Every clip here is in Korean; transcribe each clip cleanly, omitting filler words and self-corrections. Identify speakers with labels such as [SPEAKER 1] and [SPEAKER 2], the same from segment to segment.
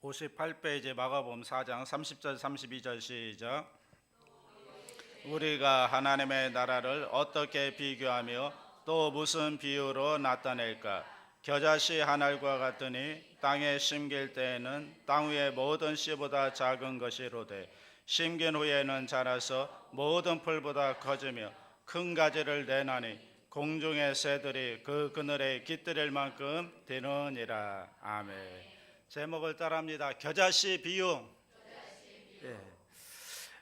[SPEAKER 1] 58페이지 마가복음 4장 30절 32절 시작. 우리가 하나님의 나라를 어떻게 비교하며 또 무슨 비유로 나타낼까? 겨자씨 한 알과 같으니 땅에 심길 때에는 땅 위의 모든 씨보다 작은 것이로되 심긴 후에는 자라서 모든 풀보다 커지며 큰 가지를 내나니 공중의 새들이 그 그늘에 깃들일 만큼 되느니라. 아멘. 제목을 따라합니다. 겨자씨 비유.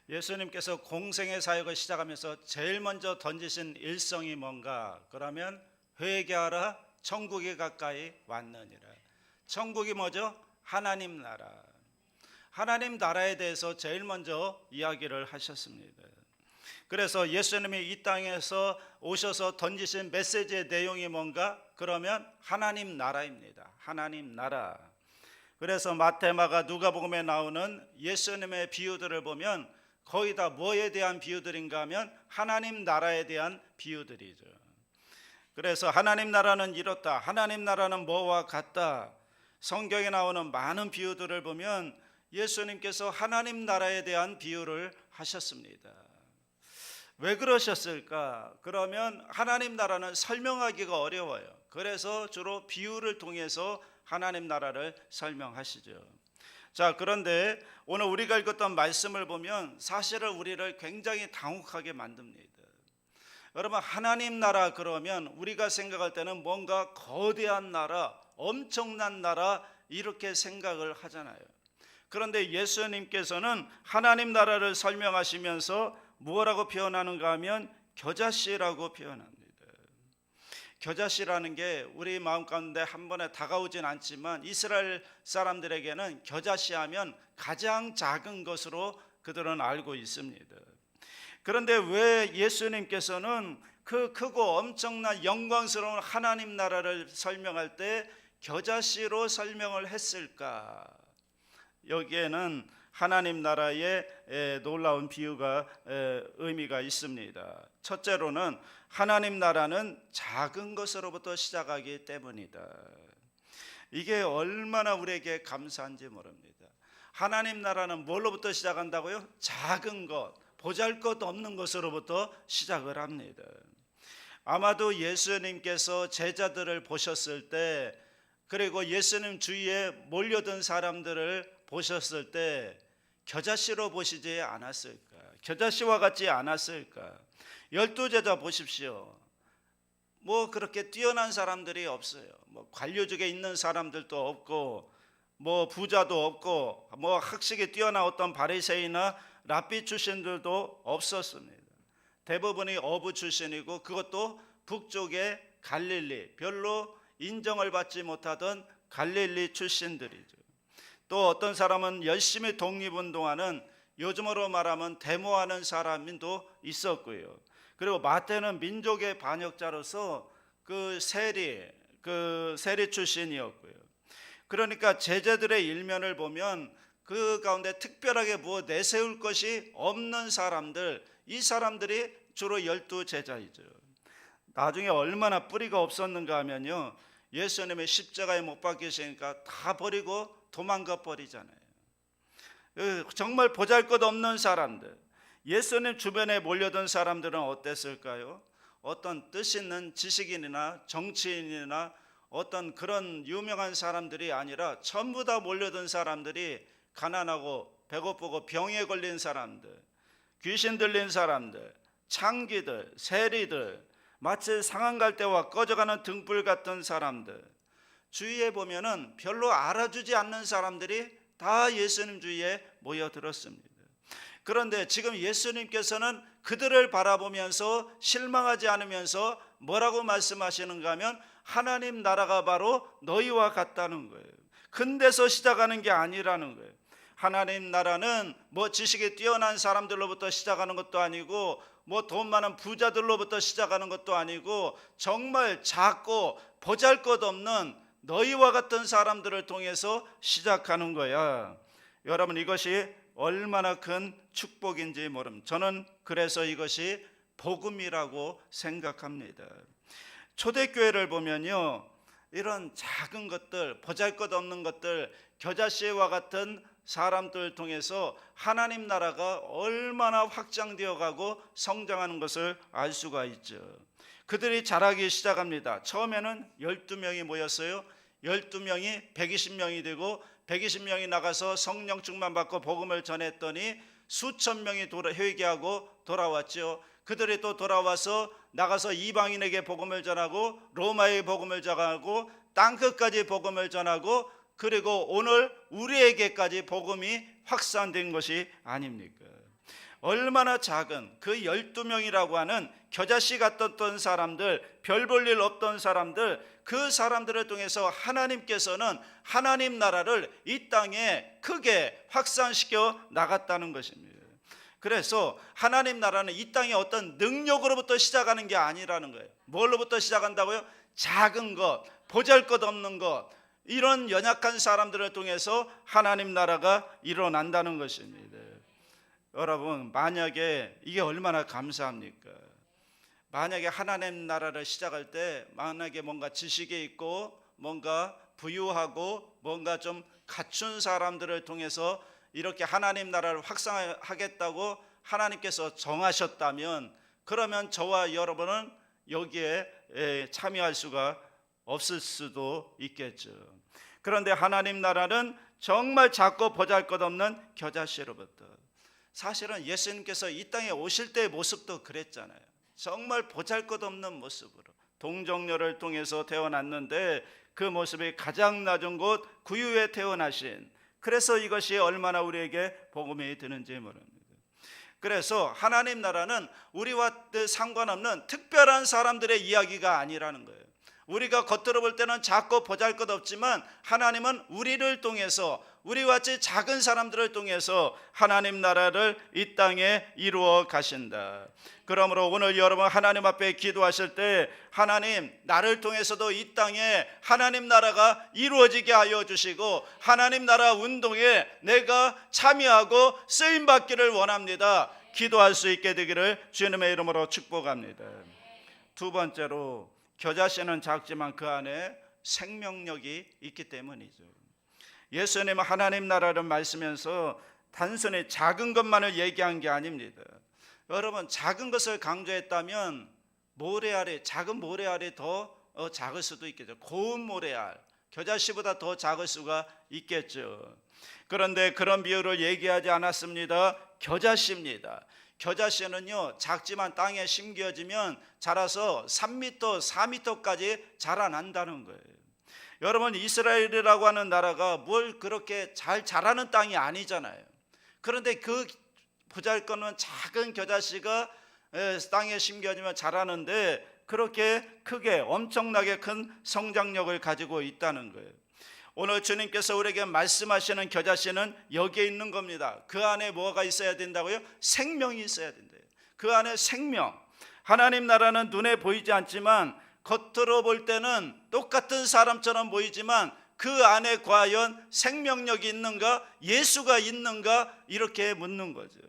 [SPEAKER 1] 예수님께서 공생의 사역을 시작하면서 제일 먼저 던지신 일성이 뭔가? 그러면 회개하라, 천국이 가까이 왔느니라. 천국이 뭐죠? 하나님 나라. 하나님 나라에 대해서 제일 먼저 이야기를 하셨습니다. 그래서 예수님이 이 땅에서 오셔서 던지신 메시지의 내용이 뭔가? 그러면 하나님 나라입니다. 하나님 나라. 그래서 마태, 마가, 누가복음에 나오는 예수님의 비유들을 보면 거의 다 뭐에 대한 비유들인가 하면 하나님 나라에 대한 비유들이죠. 그래서 하나님 나라는 이렇다, 하나님 나라는 뭐와 같다. 성경에 나오는 많은 비유들을 보면 예수님께서 하나님 나라에 대한 비유를 하셨습니다. 왜 그러셨을까? 그러면 하나님 나라는 설명하기가 어려워요. 그래서 주로 비유를 통해서 하나님 나라를 설명하시죠. 자, 그런데 오늘 우리가 읽었던 말씀을 보면 사실은 우리를 굉장히 당혹하게 만듭니다. 여러분, 하나님 나라 그러면 우리가 생각할 때는 뭔가 거대한 나라, 엄청난 나라 이렇게 생각을 하잖아요. 그런데 예수님께서는 하나님 나라를 설명하시면서 뭐라고 표현하는가 하면 겨자씨라고 표현합니다. 겨자씨라는 게 우리 마음 가운데 한 번에 다가오진 않지만 이스라엘 사람들에게는 겨자씨 하면 가장 작은 것으로 그들은 알고 있습니다. 그런데 왜 예수님께서는 그 크고 엄청난 영광스러운 하나님 나라를 설명할 때 겨자씨로 설명을 했을까? 여기에는 하나님 나라의 놀라운 비유가 의미가 있습니다. 첫째로는 하나님 나라는 작은 것으로부터 시작하기 때문이다. 이게 얼마나 우리에게 감사한지 모릅니다. 하나님 나라는 뭘로부터 시작한다고요? 작은 것, 보잘것없는 것으로부터 시작을 합니다. 아마도 예수님께서 제자들을 보셨을 때, 그리고 예수님 주위에 몰려든 사람들을 보셨을 때 겨자씨로 보시지 않았을까? 겨자씨와 같지 않았을까? 12제자 보십시오. 뭐 그렇게 뛰어난 사람들이 없어요. 뭐 관료직에 있는 사람들도 없고, 뭐 부자도 없고, 뭐 학식에 뛰어난 어떤 바리새이나 랍비 출신들도 없었습니다. 대부분이 어부 출신이고, 그것도 북쪽의 갈릴리, 별로 인정을 받지 못하던 갈릴리 출신들이죠. 또 어떤 사람은 열심히 독립운동하는, 요즘으로 말하면 데모하는 사람도 있었고요. 그리고 마태는 민족의 반역자로서 그 세리 출신이었고요. 그러니까 제자들의 일면을 보면 그 가운데 특별하게 뭐 내세울 것이 없는 사람들, 이 사람들이 주로 12제자이죠. 나중에 얼마나 뿌리가 없었는가 하면요, 예수님의 십자가에 못 박히시니까 다 버리고 도망가 버리잖아요. 정말 보잘것없는 사람들, 예수님 주변에 몰려든 사람들은 어땠을까요? 어떤 뜻 있는 지식인이나 정치인이나 어떤 그런 유명한 사람들이 아니라 전부 다 몰려든 사람들이 가난하고 배고프고 병에 걸린 사람들, 귀신 들린 사람들, 창기들, 세리들, 마치 상한갈대와 꺼져가는 등불 같은 사람들, 주위에 보면은 별로 알아주지 않는 사람들이 다 예수님 주위에 모여들었습니다. 그런데 지금 예수님께서는 그들을 바라보면서 실망하지 않으면서 뭐라고 말씀하시는가 하면 하나님 나라가 바로 너희와 같다는 거예요. 큰 데서 시작하는 게 아니라는 거예요. 하나님 나라는 뭐 지식에 뛰어난 사람들로부터 시작하는 것도 아니고 뭐 돈 많은 부자들로부터 시작하는 것도 아니고 정말 작고 보잘것없는 너희와 같은 사람들을 통해서 시작하는 거야. 여러분, 이것이 얼마나 큰 축복인지 모릅니다. 저는 그래서 이것이 복음이라고 생각합니다. 초대교회를 보면요, 이런 작은 것들, 보잘것없는 것들, 겨자씨와 같은 사람들 통해서 하나님 나라가 얼마나 확장되어 가고 성장하는 것을 알 수가 있죠. 그들이 자라기 시작합니다. 처음에는 12명이 모였어요. 12명이 120명이 되고 120명이 나가서 성령 충만 받고 복음을 전했더니 수천 명이 회개하고 돌아왔죠. 그들이 또 돌아와서 나가서 이방인에게 복음을 전하고 로마의 복음을 전하고 땅끝까지 복음을 전하고 그리고 오늘 우리에게까지 복음이 확산된 것이 아닙니까? 얼마나 작은 그 12명이라고 하는 겨자씨 같았던 사람들, 별 볼 일 없던 사람들, 그 사람들을 통해서 하나님께서는 하나님 나라를 이 땅에 크게 확산시켜 나갔다는 것입니다. 그래서 하나님 나라는 이 땅에 어떤 능력으로부터 시작하는 게 아니라는 거예요. 뭘로부터 시작한다고요? 작은 것, 보잘것없는 것, 이런 연약한 사람들을 통해서 하나님 나라가 일어난다는 것입니다. 여러분, 만약에 이게 얼마나 감사합니까? 만약에 하나님 나라를 시작할 때 만약에 뭔가 지식이 있고 뭔가 부유하고 뭔가 좀 갖춘 사람들을 통해서 이렇게 하나님 나라를 확산하겠다고 하나님께서 정하셨다면 그러면 저와 여러분은 여기에 참여할 수가 없을 수도 있겠죠. 그런데 하나님 나라는 정말 작고 보잘것없는 겨자씨로부터, 사실은 예수님께서 이 땅에 오실 때의 모습도 그랬잖아요. 정말 보잘것없는 모습으로 동정녀를 통해서 태어났는데 그 모습이 가장 낮은 곳 구유에 태어나신, 그래서 이것이 얼마나 우리에게 복음이 되는지 모릅니다. 그래서 하나님 나라는 우리와 상관없는 특별한 사람들의 이야기가 아니라는 거예요. 우리가 겉으로 볼 때는 작고 보잘것없지만 하나님은 우리를 통해서, 우리와 같이 작은 사람들을 통해서 하나님 나라를 이 땅에 이루어 가신다. 그러므로 오늘 여러분 하나님 앞에 기도하실 때 하나님, 나를 통해서도 이 땅에 하나님 나라가 이루어지게 하여 주시고 하나님 나라 운동에 내가 참여하고 쓰임받기를 원합니다. 기도할 수 있게 되기를 주님의 이름으로 축복합니다. 두 번째로, 겨자씨는 작지만 그 안에 생명력이 있기 때문이죠. 예수님은 하나님 나라를 말씀하면서 단순히 작은 것만을 얘기한 게 아닙니다. 여러분, 작은 것을 강조했다면 모래알이, 작은 모래알이 더 작을 수도 있겠죠. 고운 모래알, 겨자씨보다 더 작을 수가 있겠죠. 그런데 그런 비유를 얘기하지 않았습니다. 겨자씨입니다. 겨자씨는요, 작지만 땅에 심겨지면 자라서 3m, 4m까지 자라난다는 거예요. 여러분, 이스라엘이라고 하는 나라가 뭘 그렇게 잘 자라는 땅이 아니잖아요. 그런데 그 보잘것없는 작은 겨자씨가 땅에 심겨지면 자라는데 그렇게 크게 엄청나게 큰 성장력을 가지고 있다는 거예요. 오늘 주님께서 우리에게 말씀하시는 겨자씨는 여기에 있는 겁니다. 그 안에 뭐가 있어야 된다고요? 생명이 있어야 된대요. 그 안에 생명. 하나님 나라는 눈에 보이지 않지만 겉으로 볼 때는 똑같은 사람처럼 보이지만 그 안에 과연 생명력이 있는가, 예수가 있는가, 이렇게 묻는 거죠.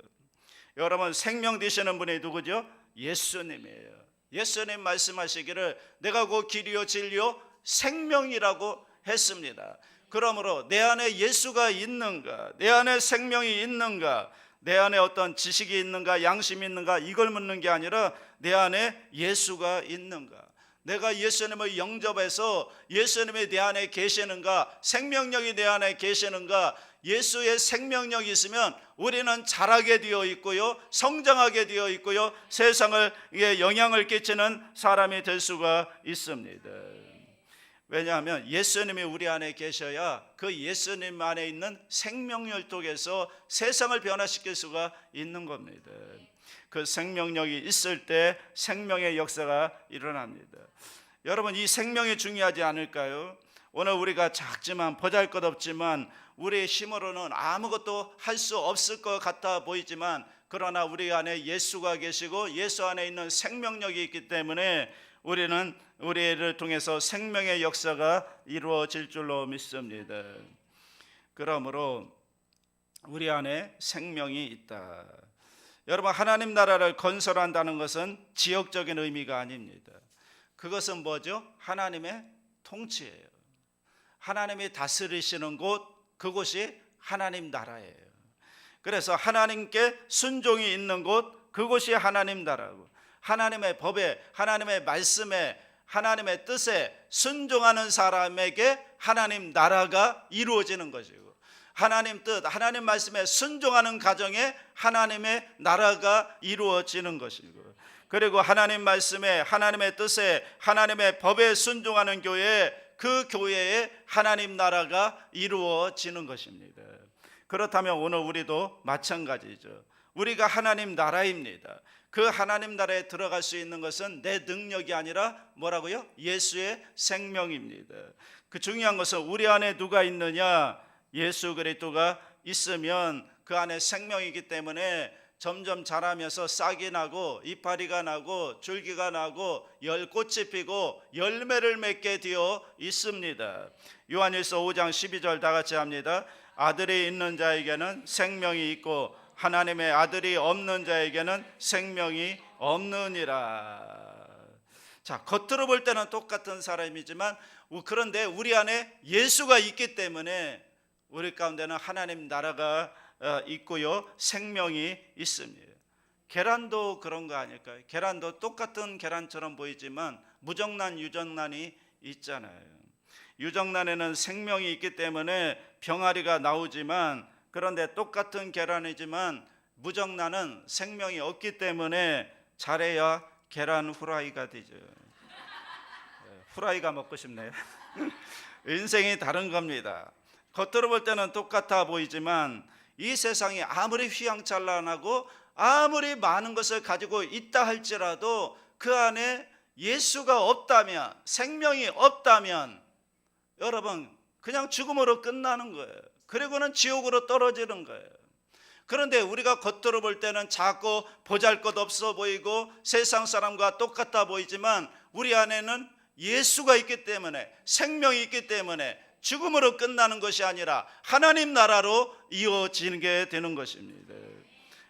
[SPEAKER 1] 여러분, 생명 되시는 분이 누구죠? 예수님이에요. 예수님 말씀하시기를 내가 곧 길이요 진리요 생명이라고 했습니다. 그러므로 내 안에 예수가 있는가, 내 안에 생명이 있는가, 내 안에 어떤 지식이 있는가, 양심이 있는가, 이걸 묻는 게 아니라 내 안에 예수가 있는가, 내가 예수님을 영접해서 예수님이 내 안에 계시는가, 생명력이 내 안에 계시는가. 예수의 생명력이 있으면 우리는 자라게 되어 있고요, 성장하게 되어 있고요, 세상을 영향을 끼치는 사람이 될 수가 있습니다. 왜냐하면 예수님이 우리 안에 계셔야 그 예수님 안에 있는 생명력 속에서 세상을 변화시킬 수가 있는 겁니다. 그 생명력이 있을 때 생명의 역사가 일어납니다. 여러분, 이 생명이 중요하지 않을까요? 오늘 우리가 작지만 보잘것없지만 우리의 힘으로는 아무것도 할 수 없을 것 같아 보이지만 그러나 우리 안에 예수가 계시고 예수 안에 있는 생명력이 있기 때문에 우리는 우리를 통해서 생명의 역사가 이루어질 줄로 믿습니다. 그러므로 우리 안에 생명이 있다. 여러분, 하나님 나라를 건설한다는 것은 지역적인 의미가 아닙니다. 그것은 뭐죠? 하나님의 통치예요. 하나님이 다스리시는 곳, 그곳이 하나님 나라예요. 그래서 하나님께 순종이 있는 곳, 그곳이 하나님 나라고, 하나님의 법에, 하나님의 말씀에, 하나님의 뜻에 순종하는 사람에게 하나님 나라가 이루어지는 것이고, 하나님 뜻, 하나님 말씀에 순종하는 가정에 하나님의 나라가 이루어지는 것이고, 그리고 하나님 말씀에, 하나님의 뜻에, 하나님의 법에 순종하는 교회에, 그 교회에 하나님 나라가 이루어지는 것입니다. 그렇다면 오늘 우리도 마찬가지죠. 우리가 하나님 나라입니다. 그 하나님 나라에 들어갈 수 있는 것은 내 능력이 아니라 뭐라고요? 예수의 생명입니다. 그 중요한 것은 우리 안에 누가 있느냐? 예수 그리스도가 있으면 그 안에 생명이기 때문에 점점 자라면서 싹이 나고 이파리가 나고 줄기가 나고 열꽃이 피고 열매를 맺게 되어 있습니다. 요한일서 5장 12절 다 같이 합니다. 아들이 있는 자에게는 생명이 있고 하나님의 아들이 없는 자에게는 생명이 없느니라. 자, 겉으로 볼 때는 똑같은 사람이지만 그런데 우리 안에 예수가 있기 때문에 우리 가운데는 하나님 나라가 있고요, 생명이 있습니다. 계란도 그런 거 아닐까요? 계란도 똑같은 계란처럼 보이지만 무정란, 유정란이 있잖아요. 유정란에는 생명이 있기 때문에 병아리가 나오지만, 그런데 똑같은 계란이지만 무정란은 생명이 없기 때문에 잘해야 계란 후라이가 되죠. 후라이가 먹고 싶네요. 인생이 다른 겁니다. 겉으로 볼 때는 똑같아 보이지만 이 세상이 아무리 휘황찬란하고 아무리 많은 것을 가지고 있다 할지라도 그 안에 예수가 없다면, 생명이 없다면 여러분 그냥 죽음으로 끝나는 거예요. 그리고는 지옥으로 떨어지는 거예요. 그런데 우리가 겉으로 볼 때는 작고 보잘것없어 보이고 세상 사람과 똑같아 보이지만 우리 안에는 예수가 있기 때문에, 생명이 있기 때문에 죽음으로 끝나는 것이 아니라 하나님 나라로 이어지게 되는 것입니다.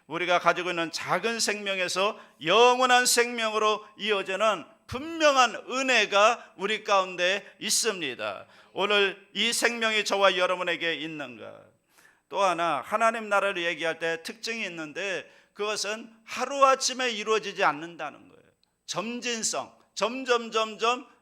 [SPEAKER 1] 우리가 가지고 있는 작은 생명에서 영원한 생명으로 이어지는 분명한 은혜가 우리 가운데 있습니다. 오늘 이 생명이 저와 여러분에게 있는가? 또 하나, 하나님 나라를 얘기할 때 특징이 있는데 그것은 하루아침에 이루어지지 않는다는 거예요. 점진성, 점점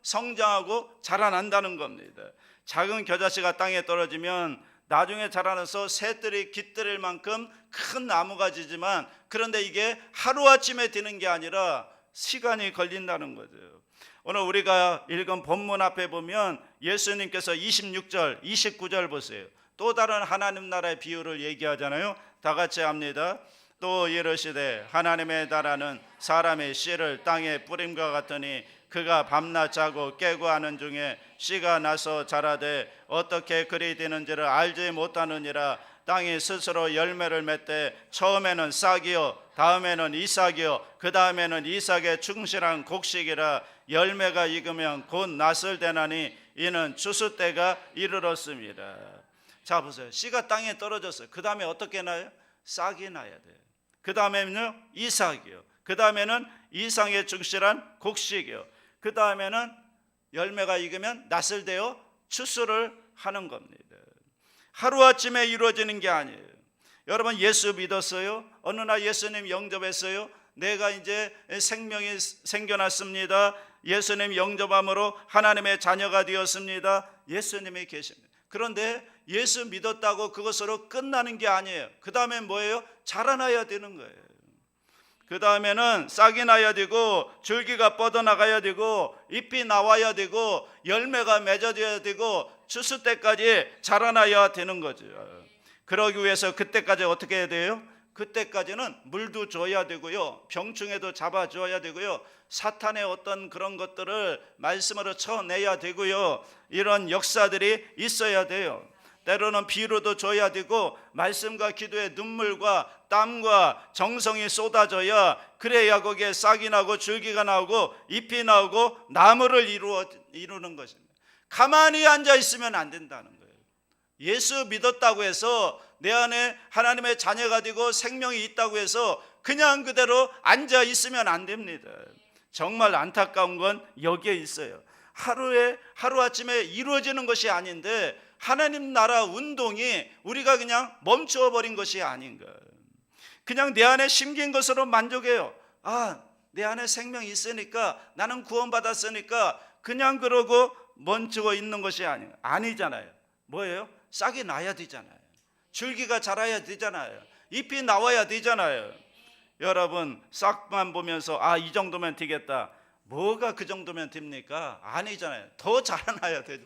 [SPEAKER 1] 성장하고 자라난다는 겁니다. 작은 겨자씨가 땅에 떨어지면 나중에 자라나서 새들이 깃들일 만큼 큰 나무가 지지만, 그런데 이게 하루아침에 되는 게 아니라 시간이 걸린다는 거죠. 오늘 우리가 읽은 본문 앞에 보면 예수님께서 26절, 29절 보세요. 또 다른 하나님 나라의 비유를 얘기하잖아요. 다 같이 합니다. 또 이르시되 하나님의 나라는 사람의 씨를 땅에 뿌림과 같으니 그가 밤낮 자고 깨고 하는 중에 씨가 나서 자라되 어떻게 그리 되는지를 알지 못하느니라. 땅이 스스로 열매를 맺되 처음에는 싹이요 다음에는 이삭이요 그 다음에는 이삭의 충실한 곡식이라. 열매가 익으면 곧 낫을 되나니 이는 추수 때가 이르렀습니다. 자 보세요. 씨가 땅에 떨어졌어요. 그 다음에 어떻게 나요? 싹이 나야 돼요. 그 다음에는요 이삭이요, 그 다음에는 이삭의 충실한 곡식이요, 그 다음에는 열매가 익으면 낫을 되어 추수를 하는 겁니다. 하루아침에 이루어지는 게 아니에요. 여러분 예수 믿었어요? 어느 날 예수님 영접했어요? 내가 이제 생명이 생겨났습니다. 예수님 영접함으로 하나님의 자녀가 되었습니다. 예수님이 계십니다. 그런데 예수 믿었다고 그것으로 끝나는 게 아니에요. 그 다음에 뭐예요? 자라나야 되는 거예요. 그 다음에는 싹이 나야 되고 줄기가 뻗어나가야 되고 잎이 나와야 되고 열매가 맺어져야 되고 추수 때까지 자라나야 되는 거죠. 그러기 위해서 그때까지 어떻게 해야 돼요? 그때까지는 물도 줘야 되고요, 병충해도 잡아줘야 되고요, 사탄의 어떤 그런 것들을 말씀으로 쳐내야 되고요, 이런 역사들이 있어야 돼요. 때로는 비료도 줘야 되고 말씀과 기도에 눈물과 땀과 정성이 쏟아져야, 그래야 거기에 싹이 나고 줄기가 나오고 잎이 나오고 나무를 이루는 것입니다. 가만히 앉아 있으면 안 된다는 거예요. 예수 믿었다고 해서 내 안에 하나님의 자녀가 되고 생명이 있다고 해서 그냥 그대로 앉아 있으면 안 됩니다. 정말 안타까운 건 여기에 있어요. 하루아침에 이루어지는 것이 아닌데 하나님 나라 운동이 우리가 그냥 멈추어 버린 것이 아닌가. 그냥 내 안에 심긴 것으로 만족해요. 내 안에 생명이 있으니까, 나는 구원받았으니까 그냥 그러고 멈추고 있는 것이 아니잖아요. 뭐예요? 싹이 나야 되잖아요. 줄기가 자라야 되잖아요. 잎이 나와야 되잖아요. 여러분, 싹만 보면서 이 정도면 되겠다. 뭐가 그 정도면 됩니까? 아니잖아요. 더 자라나야 돼요.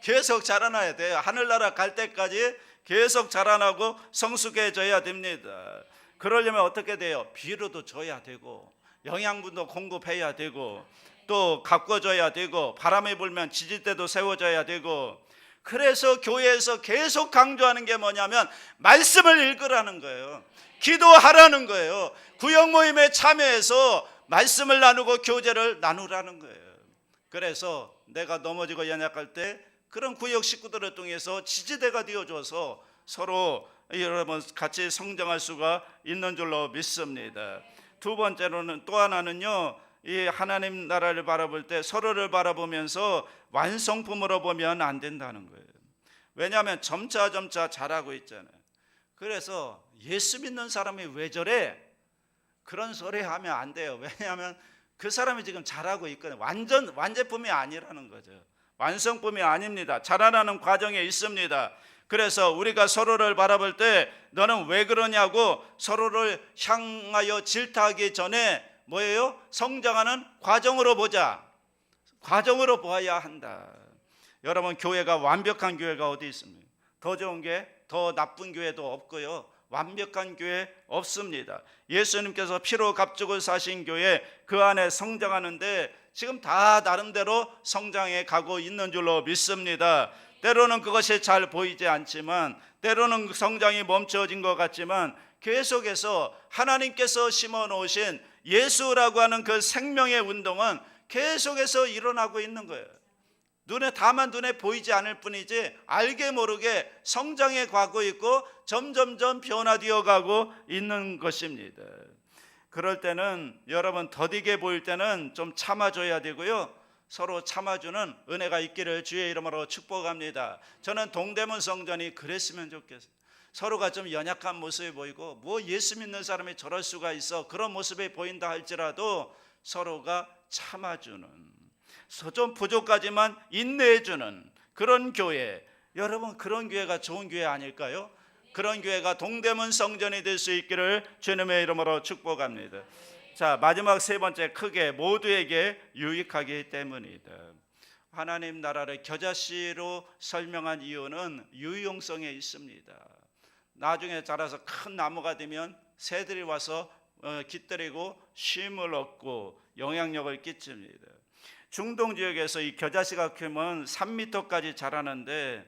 [SPEAKER 1] 계속 자라나야 돼요. 하늘나라 갈 때까지 계속 자라나고 성숙해져야 됩니다. 그러려면 어떻게 돼요? 비료도 줘야 되고, 영양분도 공급해야 되고, 또 가꿔줘야 되고, 바람이 불면 지지대도 세워줘야 되고. 그래서 교회에서 계속 강조하는 게 뭐냐면 말씀을 읽으라는 거예요. 기도하라는 거예요. 구역 모임에 참여해서 말씀을 나누고 교제를 나누라는 거예요. 그래서 내가 넘어지고 연약할 때 그런 구역 식구들을 통해서 지지대가 되어줘서 서로 여러분 같이 성장할 수가 있는 줄로 믿습니다. 두 번째로는, 또 하나는요, 이 하나님 나라를 바라볼 때 서로를 바라보면서 완성품으로 보면 안 된다는 거예요. 왜냐하면 점차 자라고 있잖아요. 그래서 예수 믿는 사람이 왜 저래? 그런 소리 하면 안 돼요. 왜냐하면 그 사람이 지금 자라고 있거든요. 완제품이 아니라는 거죠. 완성품이 아닙니다. 자라나는 과정에 있습니다. 그래서 우리가 서로를 바라볼 때 너는 왜 그러냐고 서로를 향하여 질타하기 전에 뭐예요? 성장하는 과정으로 보자. 과정으로 보아야 한다. 여러분, 교회가 완벽한 교회가 어디 있습니까? 더 좋은 게, 더 나쁜 교회도 없고요, 완벽한 교회 없습니다. 예수님께서 피로 값주고 사신 교회, 그 안에 성장하는데 지금 다 나름대로 성장해 가고 있는 줄로 믿습니다. 때로는 그것이 잘 보이지 않지만, 때로는 성장이 멈춰진 것 같지만, 계속해서 하나님께서 심어 놓으신 예수라고 하는 그 생명의 운동은 계속해서 일어나고 있는 거예요. 다만 눈에 보이지 않을 뿐이지 알게 모르게 성장해 가고 있고 점점점 변화되어 가고 있는 것입니다. 그럴 때는 여러분, 더디게 보일 때는 좀 참아줘야 되고요, 서로 참아주는 은혜가 있기를 주의 이름으로 축복합니다. 저는 동대문 성전이 그랬으면 좋겠어요. 서로가 좀 연약한 모습이 보이고, 예수 믿는 사람이 저럴 수가 있어, 그런 모습이 보인다 할지라도 서로가 참아주는, 좀 부족하지만 인내해주는 그런 교회, 여러분, 그런 교회가 좋은 교회 아닐까요? 그런 교회가 동대문 성전이 될 수 있기를 주님의 이름으로 축복합니다. 자, 마지막 세 번째, 크게 모두에게 유익하기 때문이다. 하나님 나라를 겨자씨로 설명한 이유는 유용성에 있습니다. 나중에 자라서 큰 나무가 되면 새들이 와서 깃들이고 쉼을 얻고 영향력을 끼칩니다. 중동 지역에서 이 겨자씨가 크면 3m까지 자라는데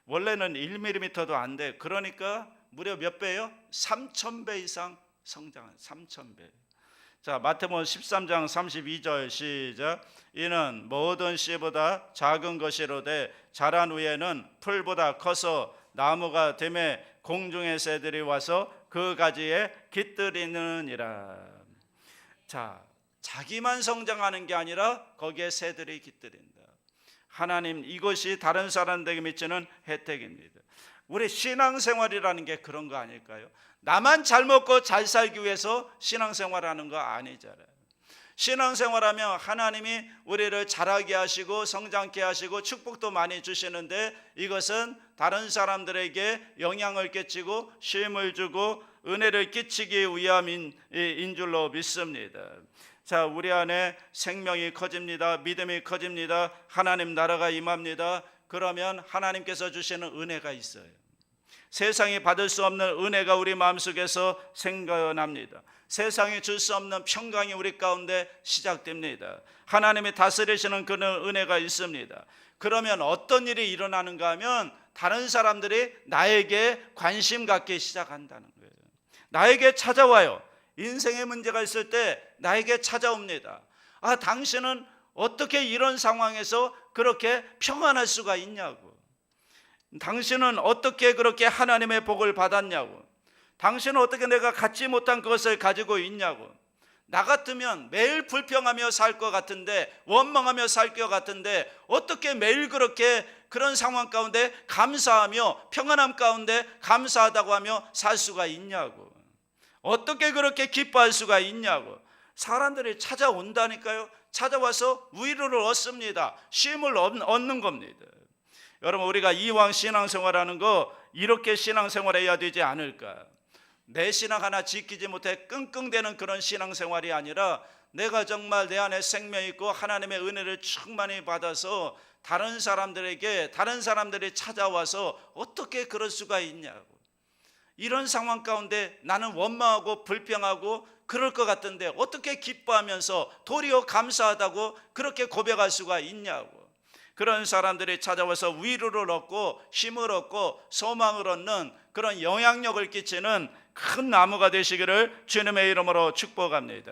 [SPEAKER 1] 원래는 1mm도 안 돼. 그러니까 무려 몇 배요? 3,000배 이상 성장한 3,000배. 자, 마태복음 13장 32절 시작. 이는 모든 씨보다 작은 것이로되 자란 후에는 풀보다 커서 나무가 되매 공중의 새들이 와서 그 가지에 깃들이느니라. 자, 자기만 성장하는 게 아니라 거기에 새들이 깃들인다. 하나님, 이것이 다른 사람들에게 미치는 혜택입니다. 우리 신앙생활이라는 게 그런 거 아닐까요? 나만 잘 먹고 잘 살기 위해서 신앙생활하는 거 아니잖아요. 신앙생활하면 하나님이 우리를 자라게 하시고 성장케 하시고 축복도 많이 주시는데, 이것은 다른 사람들에게 영향을 끼치고 쉼을 주고 은혜를 끼치기 위함인 줄로 믿습니다. 자, 우리 안에 생명이 커집니다. 믿음이 커집니다. 하나님 나라가 임합니다. 그러면 하나님께서 주시는 은혜가 있어요. 세상이 받을 수 없는 은혜가 우리 마음속에서 생겨납니다. 세상이 줄 수 없는 평강이 우리 가운데 시작됩니다. 하나님이 다스리시는 그런 은혜가 있습니다. 그러면 어떤 일이 일어나는가 하면 다른 사람들이 나에게 관심 갖기 시작한다는 거예요. 나에게 찾아와요. 인생의 문제가 있을 때 나에게 찾아옵니다. 당신은 어떻게 이런 상황에서 그렇게 평안할 수가 있냐고. 당신은 어떻게 그렇게 하나님의 복을 받았냐고. 당신은 어떻게 내가 갖지 못한 그것을 가지고 있냐고. 나 같으면 매일 불평하며 살 것 같은데, 원망하며 살 것 같은데, 어떻게 매일 그렇게 그런 상황 가운데 감사하며 평안함 가운데 감사하다고 하며 살 수가 있냐고. 어떻게 그렇게 기뻐할 수가 있냐고. 사람들이 찾아온다니까요. 찾아와서 위로를 얻습니다. 쉼을 얻는 겁니다. 여러분, 우리가 이왕 신앙생활하는 거 이렇게 신앙생활해야 되지 않을까. 내 신앙 하나 지키지 못해 끙끙대는 그런 신앙생활이 아니라, 내가 정말 내 안에 생명이 있고 하나님의 은혜를 충만히 받아서 다른 사람들이 찾아와서 어떻게 그럴 수가 있냐고. 이런 상황 가운데 나는 원망하고 불평하고 그럴 것 같은데 어떻게 기뻐하면서 도리어 감사하다고 그렇게 고백할 수가 있냐고. 그런 사람들이 찾아와서 위로를 얻고 힘을 얻고 소망을 얻는 그런 영향력을 끼치는 큰 나무가 되시기를 주님의 이름으로 축복합니다.